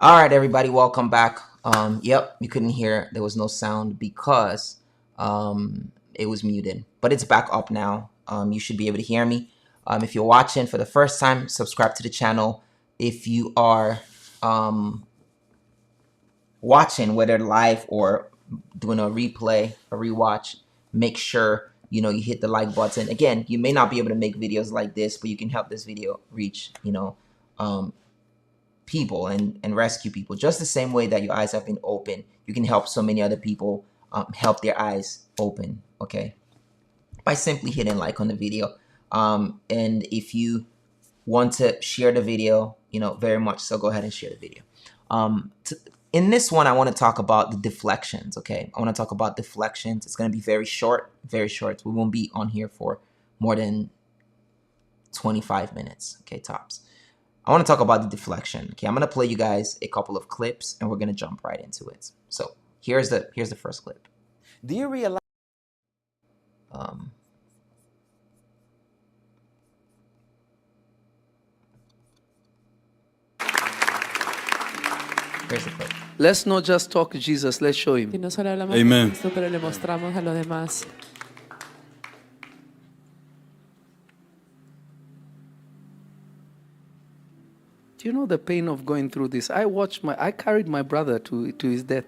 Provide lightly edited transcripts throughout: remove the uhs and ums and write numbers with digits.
All right, everybody, welcome back. Yep, you couldn't hear. There was no sound because it was muted, but it's back up now. You should be able to hear me. If you're watching for the first time, subscribe to the channel. If you are watching, whether live or doing a replay, a rewatch, make sure you hit the like button. Again, you may not be able to make videos like this, but you can help this video reach people and rescue people just the same way that your eyes have been open. You can help so many other people help their eyes open, okay, by simply hitting like on the video. And if you want to share the video, very much so, go ahead and share the video. In this one, I want to talk about the deflections, okay? I want to talk about deflections. It's going to be very short, very short. We won't be on here for more than 25 minutes, okay, tops. I want to talk about the deflection. Okay, I'm going to play you guys a couple of clips and we're going to jump right into it. So here's the first clip. Do you realize? Here's the clip. Let's not just talk Jesus, let's show him. Y no solo hablamos de Amen. Cristo, pero le mostramos a los demás. Do you know the pain of going through this? I carried my brother to his death.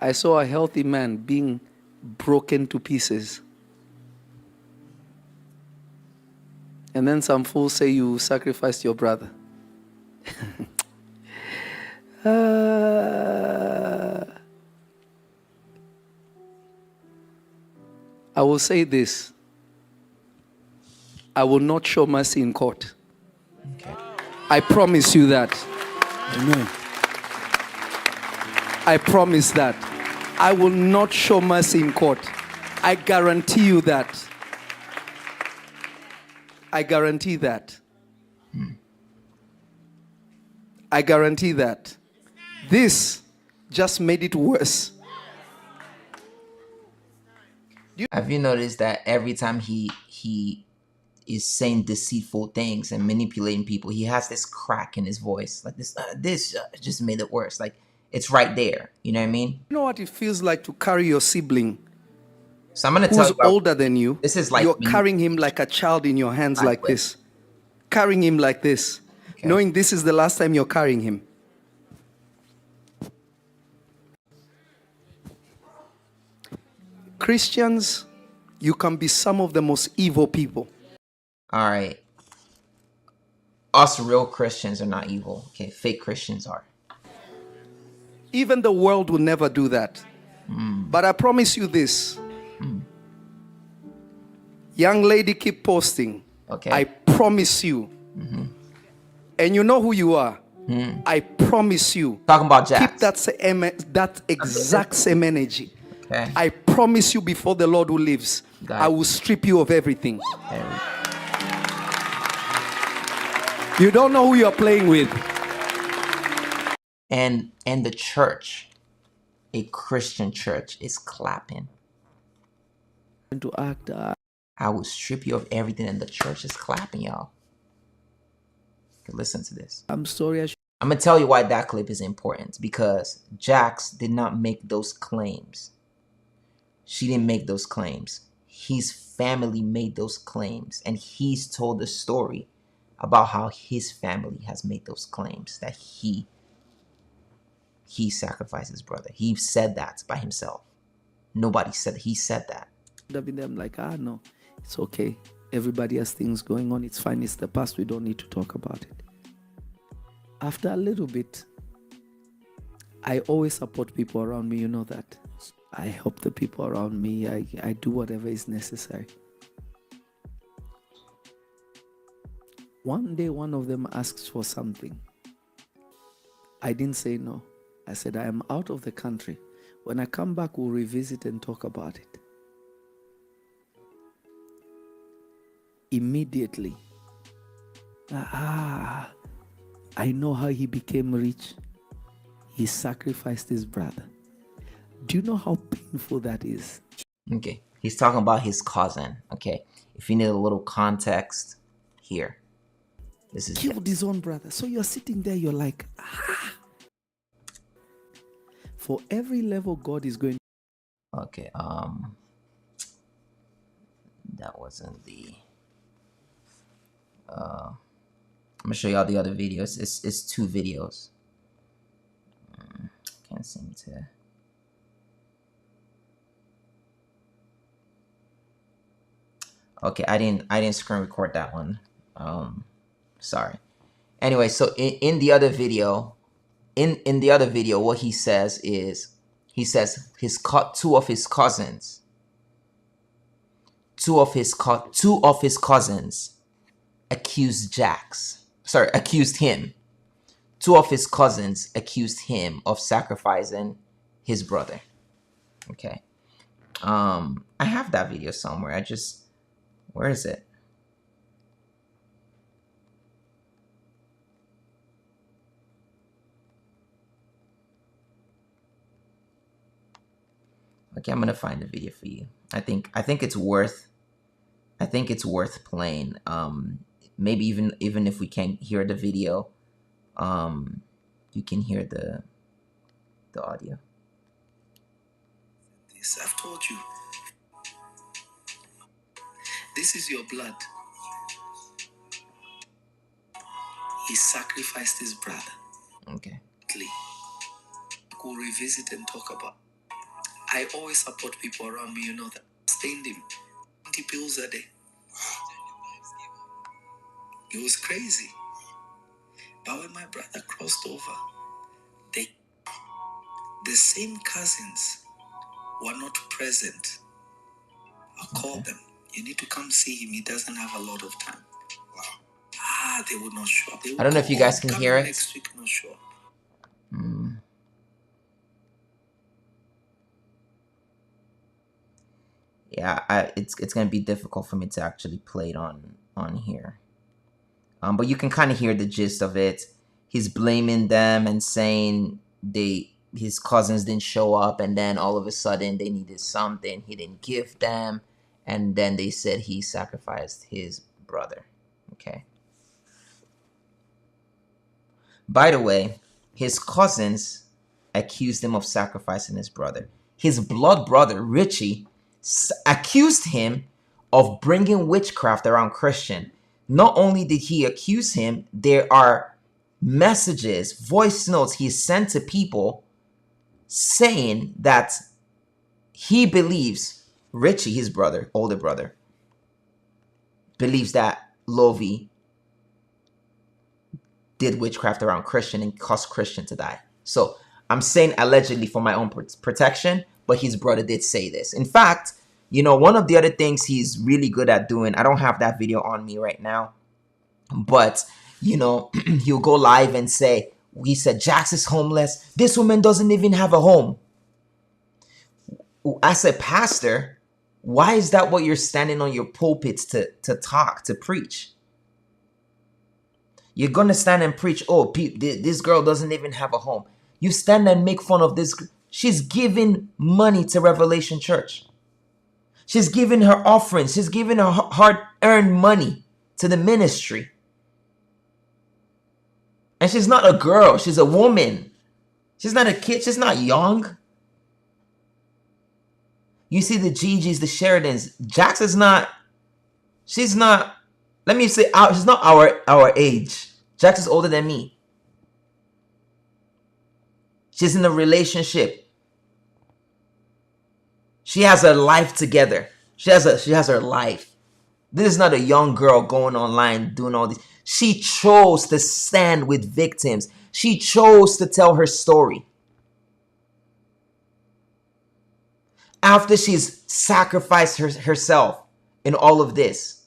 I saw a healthy man being broken to pieces. And then some fools say you sacrificed your brother. I will say this. I will not show mercy in court. Okay. I promise you that. Amen. I promise that. I will not show mercy in court. I guarantee you that. I guarantee that. I guarantee that. This just made it worse. Have you noticed that every time he is saying deceitful things and manipulating people, he has this crack in his voice, like this just made it worse. Like it's right there. You know what I mean? You know what it feels like to carry your sibling So I'm gonna tell who's you about, older than you. This is like you're carrying him like a child in your hands, like this. Carrying him like this. Okay. Knowing this is the last time you're carrying him. Christians, you can be some of the most evil people. All right. Us real Christians are not evil. Okay, fake Christians are. Even the world will never do that. But I promise you this. Young lady, keep posting. Okay. I promise you. And you know who you are. I promise you. Talking about Jax. Keep that exact same energy. Okay. I promise you before the Lord who lives, Got I it. will strip you of everything. Okay. You don't know who you're playing with. And the church, a Christian church, is clapping. To act. I will strip you of everything, and the church is clapping, y'all. Okay, listen to this. I'm sorry. I'm gonna tell you why that clip is important, because Jax did not make those claims. She didn't make those claims. His family made those claims, and he's told the story about how his family has made those claims that he sacrificed his brother. He said that by himself. Nobody said he said that. I'm like, no, it's okay. Everybody has things going on. It's fine. It's the past. We don't need to talk about it. After a little bit, I always support people around me. You know that. I help the people around me. I do whatever is necessary. One day, one of them asks for something. I didn't say no. I said, I am out of the country. When I come back, we'll revisit and talk about it. Immediately, I know how he became rich. He sacrificed his brother. Do you know how painful that is? Okay. He's talking about his cousin. Okay. If you need a little context here. This is killed his own brother. So you're sitting there, you're like, for every level God is going. okay. That wasn't the. I'm gonna show y'all the other videos. It's 2 videos. Can't seem to. Okay, I didn't screen record that one. Sorry. Anyway, so in the other video, in the other video, what he says is, he says two of his cousins accused him. 2 of his cousins accused him of sacrificing his brother. Okay. I have that video somewhere. Where is it? Okay, I'm gonna find the video for you. I think it's worth playing. Maybe even if we can't hear the video, you can hear the audio. This, I've told you. This is your blood. He sacrificed his brother. Okay. We'll revisit and talk about. I always support people around me, you know that. Stained him. 20 pills a day. It was crazy. But when my brother crossed over, the same cousins were not present. I called them. You need to come see him. He doesn't have a lot of time. Wow. They would not show up. I don't know if you guys can hear it. Next week, not show up. Yeah, it's gonna be difficult for me to actually play it on here. But you can kind of hear the gist of it. He's blaming them and saying his cousins didn't show up, and then all of a sudden they needed something he didn't give them, and then they said he sacrificed his brother. Okay. By the way, his cousins accused him of sacrificing his brother. His blood brother, Richie, accused him of bringing witchcraft around Christian. Not only did he accuse him, there are messages, voice notes he sent to people saying that he believes, Richie, his brother, older brother, believes that Lovey did witchcraft around Christian and caused Christian to die. So I'm saying allegedly for my own protection, but his brother did say this. In fact, one of the other things he's really good at doing, I don't have that video on me right now, but, he'll go live and say, he said, Jax is homeless. This woman doesn't even have a home. As a pastor, why is that what you're standing on your pulpits to talk, to preach? You're going to stand and preach, oh, this girl doesn't even have a home. You stand and make fun of this. She's giving money to Revelation Church. She's giving her offerings. She's giving her hard-earned money to the ministry. And she's not a girl. She's a woman. She's not a kid. She's not young. You see the Gigi's, the Sheridans. Jax is not. She's not. Let me say, she's not our age. Jax is older than me. She's in a relationship. She has her life together. She has her life. This is not a young girl going online doing all this. She chose to stand with victims. She chose to tell her story. After she's sacrificed herself in all of this,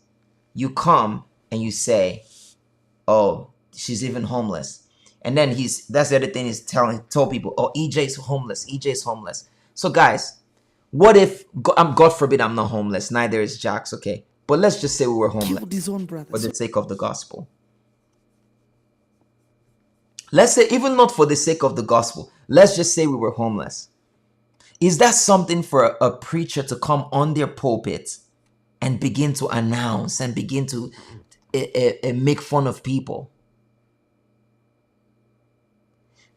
you come and you say, oh, she's even homeless. And then that's the other thing he's told people, oh, EJ's homeless. EJ's homeless. So guys, what if, God forbid I'm not homeless, neither is Jax, okay? But let's just say we were homeless Killed his own brother. for the sake of the gospel. Let's say, even not for the sake of the gospel, let's just say we were homeless. Is that something for a preacher to come on their pulpit and begin to announce and begin to and make fun of people.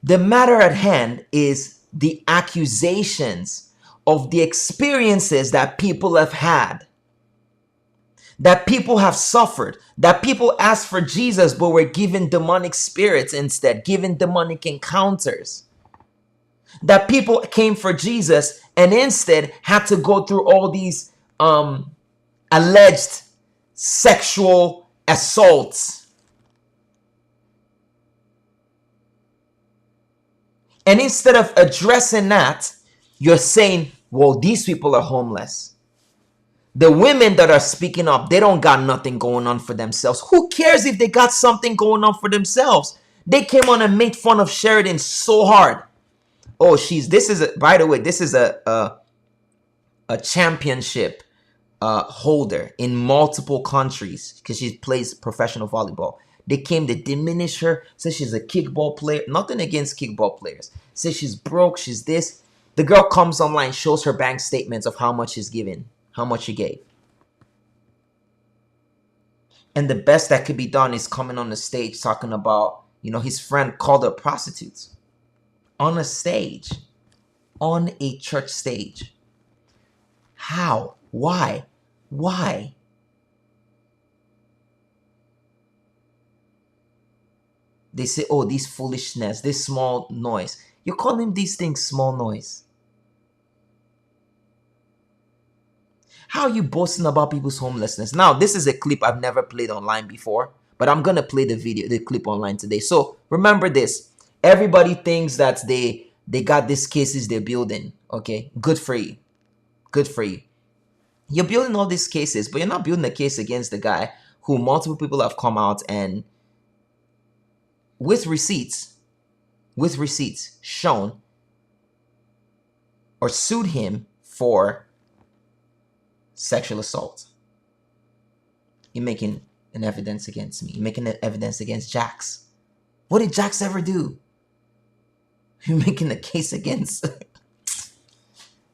The matter at hand is the accusations of the experiences that people have had, that people have suffered, that people asked for Jesus but were given demonic spirits instead, given demonic encounters. That people came for Jesus and instead had to go through all these alleged sexual assaults. And instead of addressing that, you're saying, well, these people are homeless. The women that are speaking up, they don't got nothing going on for themselves. Who cares if they got something going on for themselves? They came on and made fun of Sheridan so hard. Oh, by the way, this is a championship holder in multiple countries because she plays professional volleyball. They came to diminish her, say she's a kickball player. Nothing against kickball players. Say she's broke, she's this. The girl comes online, shows her bank statements of how much she's given, how much she gave. And the best that could be done is coming on the stage talking about, his friend called her prostitutes. On a stage. On a church stage. How? Why? Why? They say, oh, this foolishness, this small noise. You're calling these things small noise. How are you boasting about people's homelessness? Now, this is a clip I've never played online before, but I'm going to play the clip online today. So remember this. Everybody thinks that they got these cases they're building. Okay, good for you. Good for you. You're building all these cases, but you're not building a case against the guy who multiple people have come out and with receipts shown or sued him for sexual assault. You're making an evidence against me. You're making an evidence against Jax. What did Jax ever do? You're making a case against.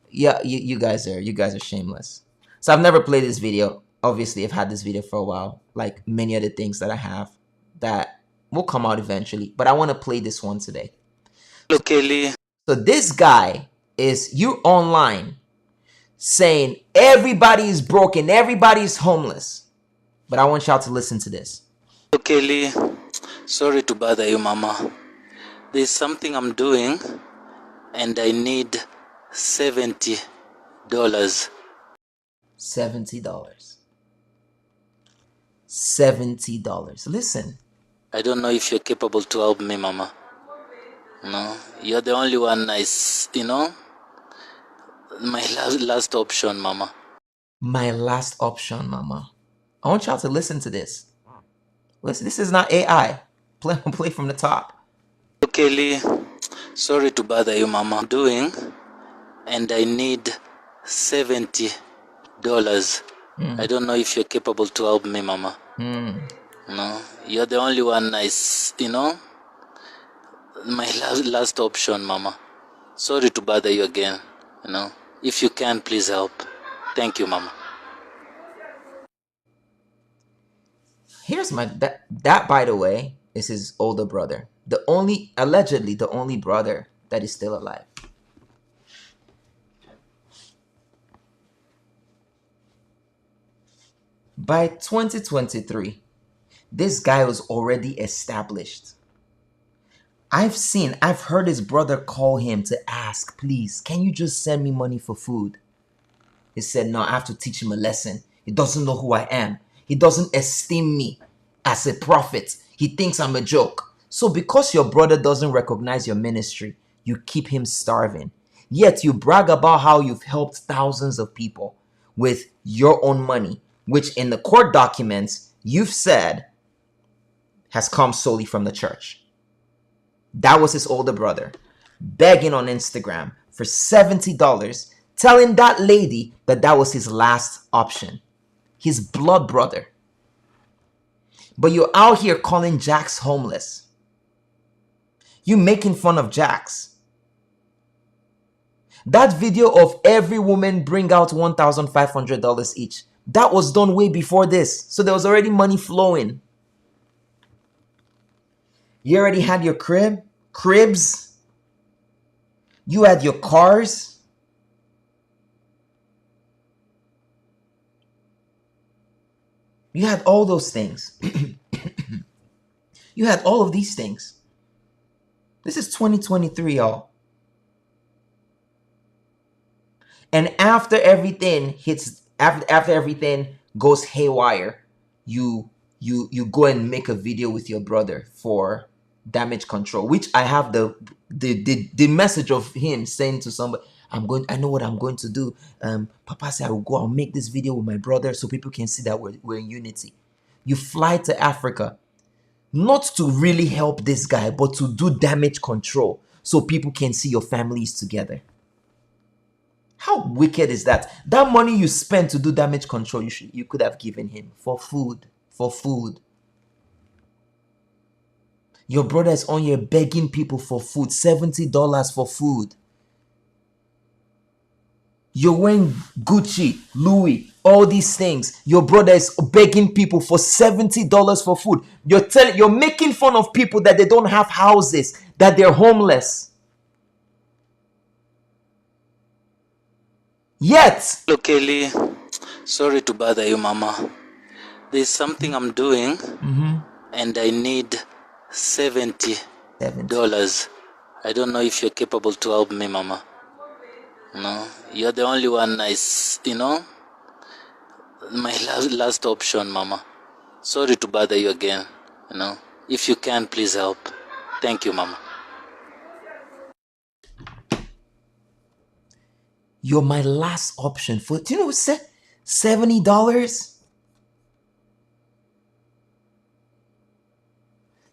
Yeah, you guys are shameless. So I've never played this video. Obviously, I've had this video for a while, like many other things that I have that will come out eventually. But I want to play this one today. Hello, Kelly. So this guy is you online saying everybody is broken, everybody is homeless. But I want y'all to listen to this. Hello, Kelly. Sorry to bother you, Mama. There's something I'm doing and I need $70. $70. $70. Listen. I don't know if you're capable to help me, Mama. No, you're the only one my last option, Mama. My last option, Mama. I want y'all to listen to this. Listen, this is not AI. Play from the top. Kelly, sorry to bother you, Mama. I'm doing and I need $70. I don't know if you're capable to help me, Mama. No, you're the only one my last option, Mama. Sorry to bother you again. If you can, please help. Thank you, Mama. Here's that by the way is his older brother. Allegedly the only brother that is still alive. By 2023, this guy was already established. I've heard his brother call him to ask, please, can you just send me money for food? He said, no, I have to teach him a lesson. He doesn't know who I am. He doesn't esteem me as a prophet. He thinks I'm a joke. So because your brother doesn't recognize your ministry, you keep him starving. Yet you brag about how you've helped thousands of people with your own money, which in the court documents you've said has come solely from the church. That was his older brother begging on Instagram for $70, telling that lady that was his last option. His blood brother. But you're out here calling Jax homeless. You making fun of Jax. That video of every woman bring out $1,500 each. That was done way before this. So there was already money flowing. You already had your cribs. You had your cars. You had all those things. You had all of these things. This is 2023, y'all. And after everything hits, after everything goes haywire, you go and make a video with your brother for damage control, which I have the message of him saying to somebody, I know what I'm going to do. Papa said I'll make this video with my brother so people can see that we're in unity. You fly to Africa, not to really help this guy, but to do damage control so people can see your families together. How wicked is that? That money you spent to do damage control, you could have given him for food. Your brother is on here begging people for food, $70 for food. You're wearing Gucci, Louis, all these things. Your brother is begging people for $70 for food. You're making fun of people that they don't have houses, that they're homeless. Yet, Hello, Kelly. Sorry to bother you, Mama. There's something I'm doing, and I need $70. I don't know if you're capable to help me, Mama. No, you're the only one my last option, Mama. Sorry to bother you again. If you can, please help. Thank you, Mama. you're my last option for, do you know what, $70?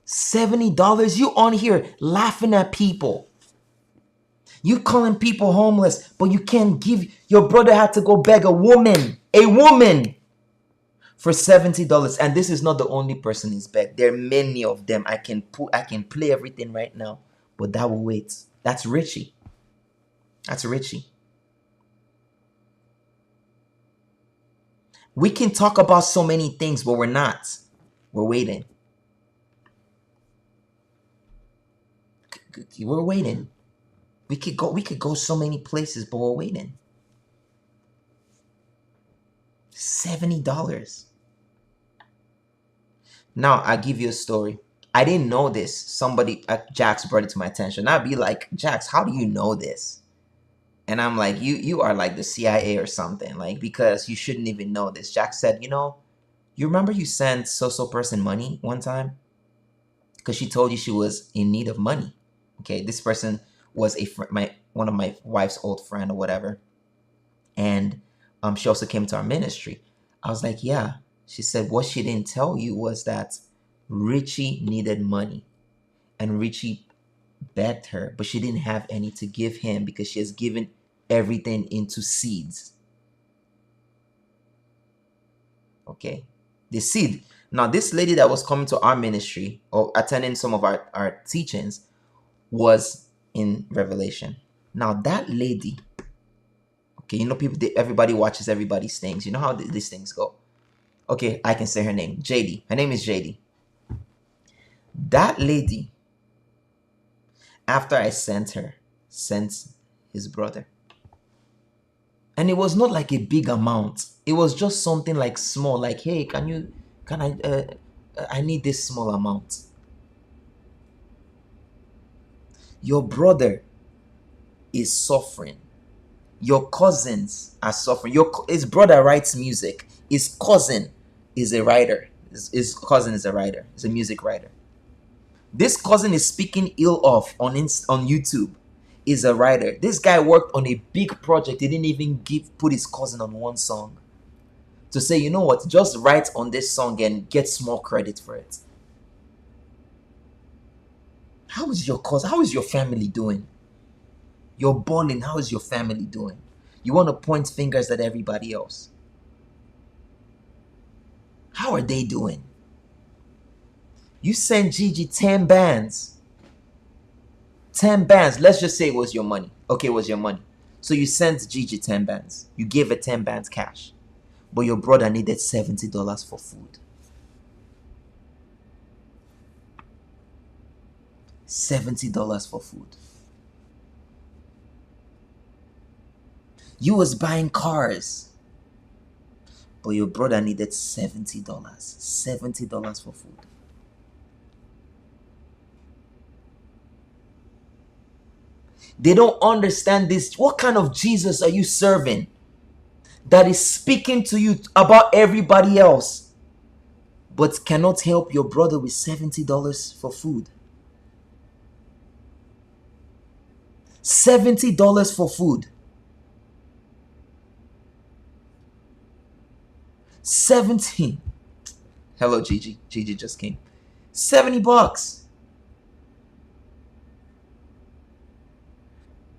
$70? You on here laughing at people. You calling people homeless, but you can't give. Your brother had to go beg a woman for $70. And this is not the only person he's begged. There are many of them. I can play everything right now, but that will wait. That's Richie. We can talk about so many things, but we're not. We're waiting. We're waiting. We could go so many places, but we're waiting. $70. Now I give you a story. I didn't know this. Somebody, Jax, brought it to my attention. I'd be like, Jax, how do you know this? And I'm like, you are like the CIA or something, like, because you shouldn't even know this. Jax said, you remember you sent so person money one time because she told you she was in need of money. Okay, this person was one of my wife's old friend or whatever, and she also came to our ministry. I was like, yeah. She said what she didn't tell you was that Richie needed money, and Richie begged her, but she didn't have any to give him because she has given everything into seeds. Okay, the seed. Now, this lady that was coming to our ministry or attending some of our teachings was in Revelation. Now, that lady, okay, everybody watches everybody's things. You know how these things go. Okay, I can say her name, JD. Her name is JD. That lady, after I sent his brother. And it was not like a big amount. It was just something like small, like, hey, I need this small amount. Your brother is suffering. Your cousins are suffering. His brother writes music. His cousin is a writer. His cousin is a writer. He's a music writer. This cousin is speaking ill of on YouTube. Is a writer. This guy worked on a big project. He didn't even put his cousin on one song. To say, you know what, just write on this song and get small credit for it. How is your cousin? How is your family doing? You're balling. How is your family doing? You want to point fingers at everybody else. How are they doing? You sent Gigi 10 bands. 10 bands. Let's just say it was your money. Okay, it was your money. So you sent Gigi 10 bands. You gave her 10 bands cash. but your brother needed $70 for food. $70 for food. You was buying cars, but your brother needed $70. $70 for food. They don't understand this. What kind of Jesus are you serving that is speaking to you about everybody else, but cannot help your brother with $70 for food? $70 for food. 17. Hello, Gigi. Gigi just came. $70.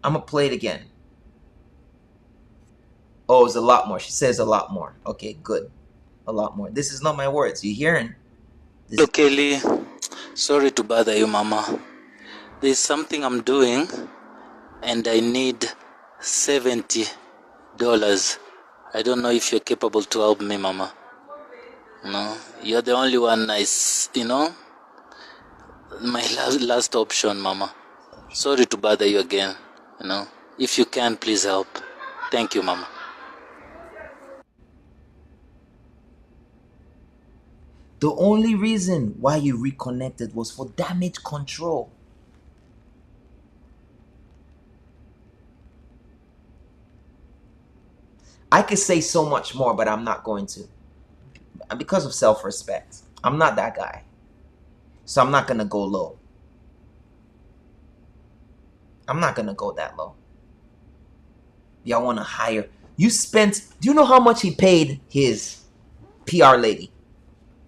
I'm gonna play it again. Oh, it's a lot more. She says a lot more. Okay, good. A lot more. This is not my words. You hearing? Hello, Kelly. Sorry to bother you, Mama. There's something I'm doing, and I need $70. I don't know if you're capable to help me, Mama. No, you're the only one my last option, Mama. Sorry to bother you again. If you can, please help. Thank you, Mama. The only reason why you reconnected was for damage control. I could say so much more, but I'm not going to. Because of self-respect. I'm not that guy. So I'm not going to go low. I'm not going to go that low. Y'all want to hire. Do you know how much he paid his PR lady?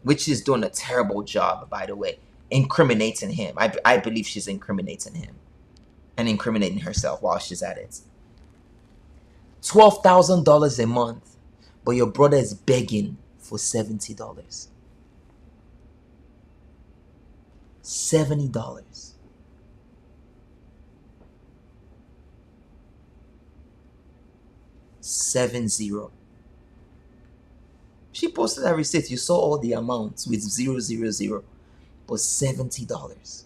Which is doing a terrible job, by the way. Incriminating him. I believe she's incriminating him. And incriminating herself while she's at it. $12,000 a month. But your brother is begging for $70. $70. $70. She posted that receipt. You saw all the amounts with 000. But $70.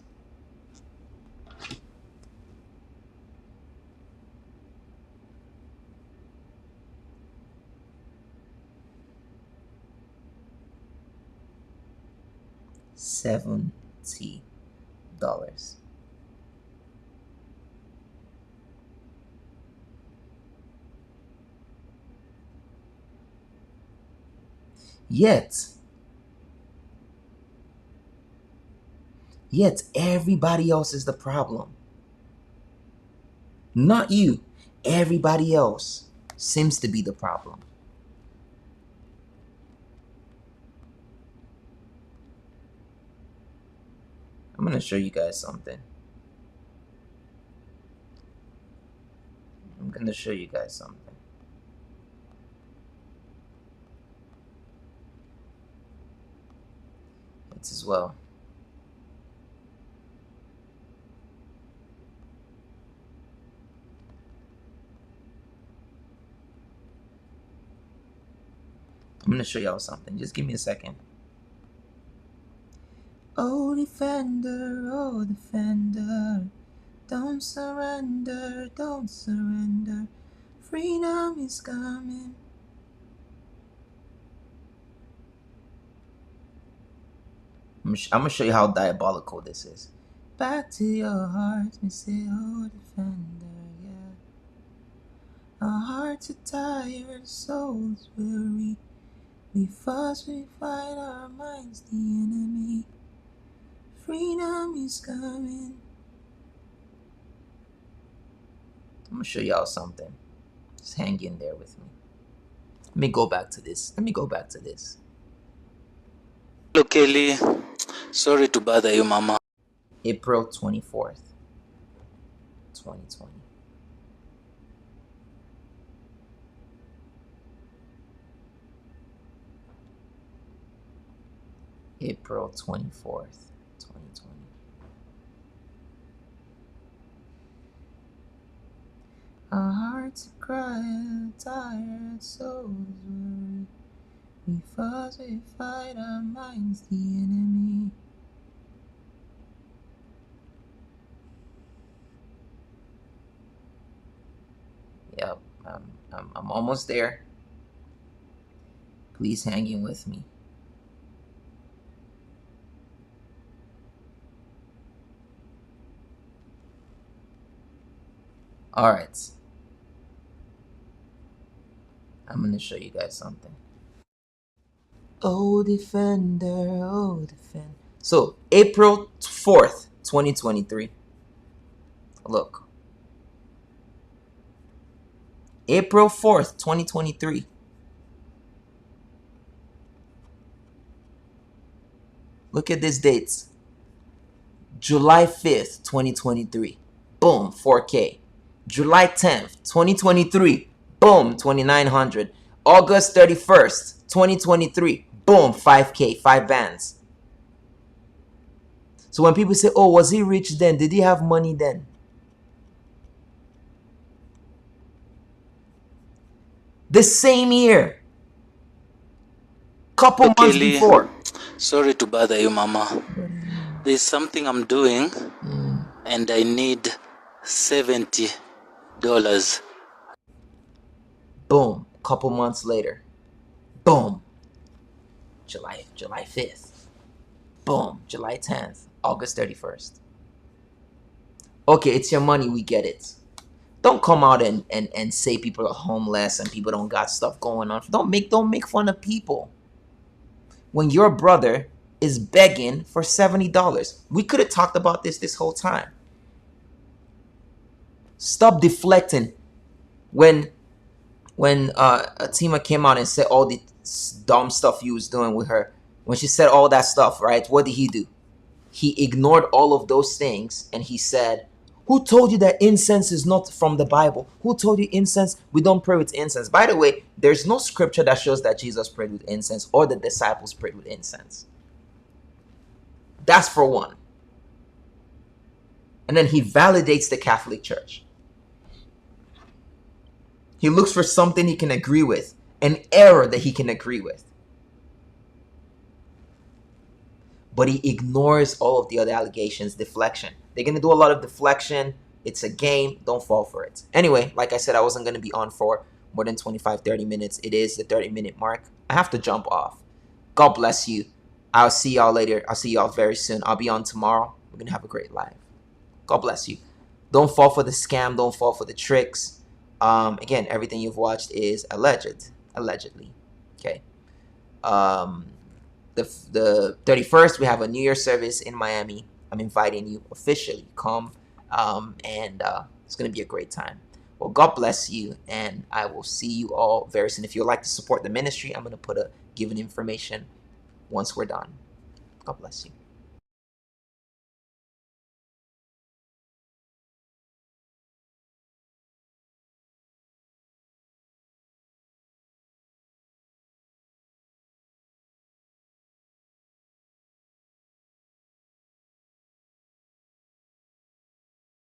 $70. Yet everybody else is the problem. Not you. Everybody else seems to be the problem. I'm going to show you guys something. It's as well. I'm going to show y'all something. Just give me a second. Oh, defender, don't surrender, don't surrender. Freedom is coming. I'm gonna show you how diabolical this is. Back to your heart, me say, oh, defender, yeah. Our hearts are tired, souls weary. We fuss, we fight, our minds the enemy. Freedom is coming. I'm gonna show y'all something. Just hang in there with me. Let me go back to this. Hello, Kelly. Sorry to bother you, Mama. April 24th, 2020. April 24th, 2020. Our hearts cry, tired souls weary. We fuss, we fight, our minds the enemy. Yep, I'm almost there. Please hang in with me. All right. I'm going to show you guys something. Oh, defender, oh, defender. So, April 4th, 2023. Look. April 4th, 2023. Look at these dates. July 5th, 2023. Boom, 4K. July 10th, 2023. Boom, 2900. August 31st, 2023. Boom, 5K, 5 bands. So when people say, oh, was he rich then? Did he have money then? The same year. Couple Okay, months Lee. before. Sorry to bother you, Mama. There's something I'm doing, and I need $70. Boom. Couple months later. Boom. July 5th. Boom. July 10th. August 31st. Okay, it's your money. We get it. Don't come out and say people are homeless and people don't got stuff going on. Don't make fun of people. When your brother is begging for $70. We could have talked about this whole time. Stop deflecting. When Atima came out and said all the dumb stuff you was doing with her, when she said all that stuff, right? What did he do? He ignored all of those things and he said, who told you that incense is not from the Bible? Who told you incense? We don't pray with incense. By the way, there's no scripture that shows that Jesus prayed with incense or the disciples prayed with incense. That's for one. And then he validates the Catholic Church. He looks for something he can agree with, an error that he can agree with. But he ignores all of the other allegations, deflection. They're going to do a lot of deflection. It's a game. Don't fall for it. Anyway, like I said, I wasn't going to be on for more than 25, 30 minutes. It is the 30-minute mark. I have to jump off. God bless you. I'll see y'all later. I'll see y'all very soon. I'll be on tomorrow. We're going to have a great live. God bless you. Don't fall for the scam. Don't fall for the tricks. Again, everything you've watched is allegedly. Okay. The 31st, we have a New Year service in Miami. I'm inviting you officially. Come, and it's going to be a great time. Well, God bless you, and I will see you all very soon. If you'd like to support the ministry, I'm going to put a given information once we're done. God bless you.